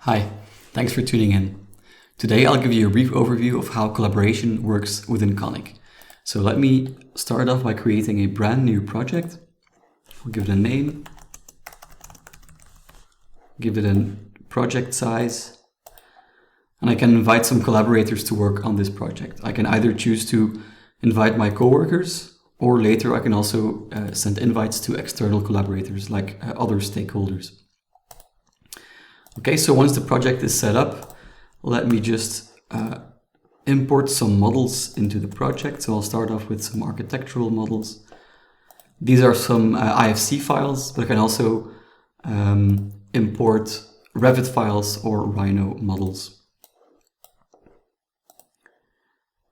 Hi, thanks for tuning in. Today I'll give you a brief overview of how collaboration works within Konnech. So let me start off by creating a brand new project. I'll give it a name, give it a project size, and I can invite some collaborators to work on this project. I can either choose to invite my coworkers, or later I can also send invites to external collaborators like other stakeholders. Okay, so once the project is set up, let me just import some models into the project. So I'll start off with some architectural models. These are some IFC files, but I can also import Revit files or Rhino models.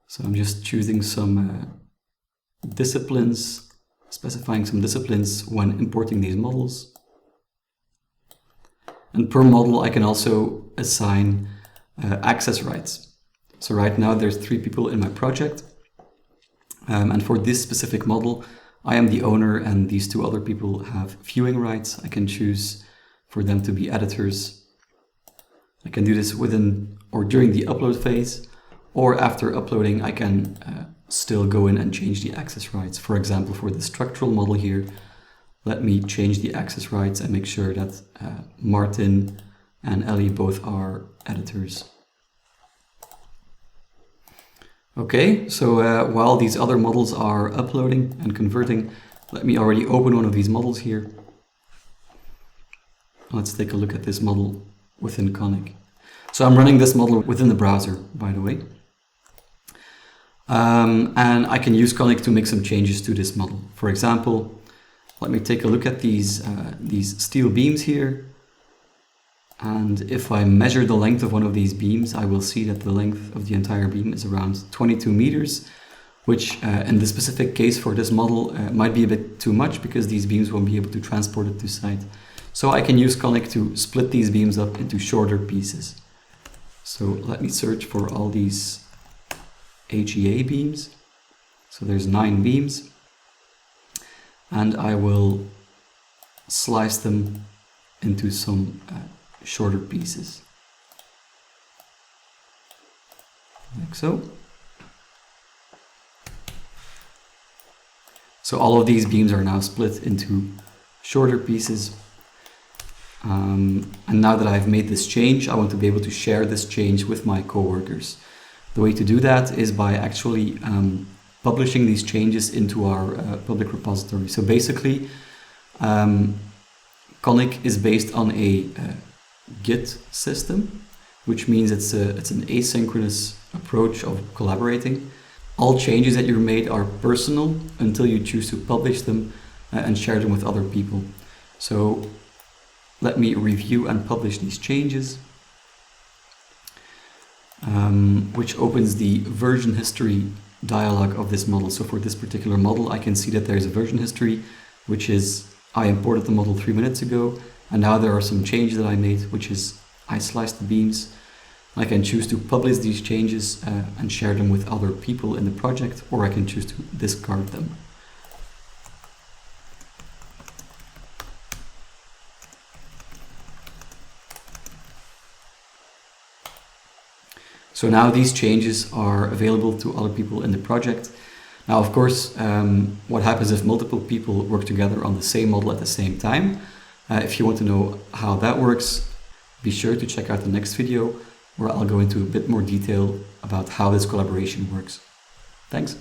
So I'm just choosing some disciplines, specifying some disciplines when importing these models. And per model, I can also assign access rights. So right now there's 3 people in my project. And for this specific model, I am the owner and these 2 other people have viewing rights. I can choose for them to be editors. I can do this within or during the upload phase, or after uploading, I can still go in and change the access rights. For example, for the structural model here, let me change the access rights and make sure that Martin and Ellie both are editors. Okay, so while these other models are uploading and converting, let me already open one of these models here. Let's take a look at this model within Konnech. So I'm running this model within the browser, by the way. And I can use Konnech to make some changes to this model. For example, let me take a look at these steel beams here. And if I measure the length of one of these beams, I will see that the length of the entire beam is around 22 meters, which in the specific case for this model might be a bit too much because these beams won't be able to transport it to site. So I can use Konnech to split these beams up into shorter pieces. So let me search for all these HEA beams. So there's 9 beams. And I will slice them into some shorter pieces, like so. So all of these beams are now split into shorter pieces. And now that I've made this change, I want to be able to share this change with my coworkers. The way to do that is by actually publishing these changes into our public repository. So basically, Konnech is based on a Git system, which means it's an asynchronous approach of collaborating. All changes that you made are personal until you choose to publish them and share them with other people. So let me review and publish these changes, which opens the version history dialog of this model. So for this particular model, I can see that there's a version history, which is I imported the model 3 minutes ago, and now there are some changes that I made, which is I sliced the beams. I can choose to publish these changes and share them with other people in the project, or I can choose to discard them. So now these changes are available to other people in the project. Now, of course, what happens if multiple people work together on the same model at the same time? If you want to know how that works, be sure to check out the next video where I'll go into a bit more detail about how this collaboration works. Thanks.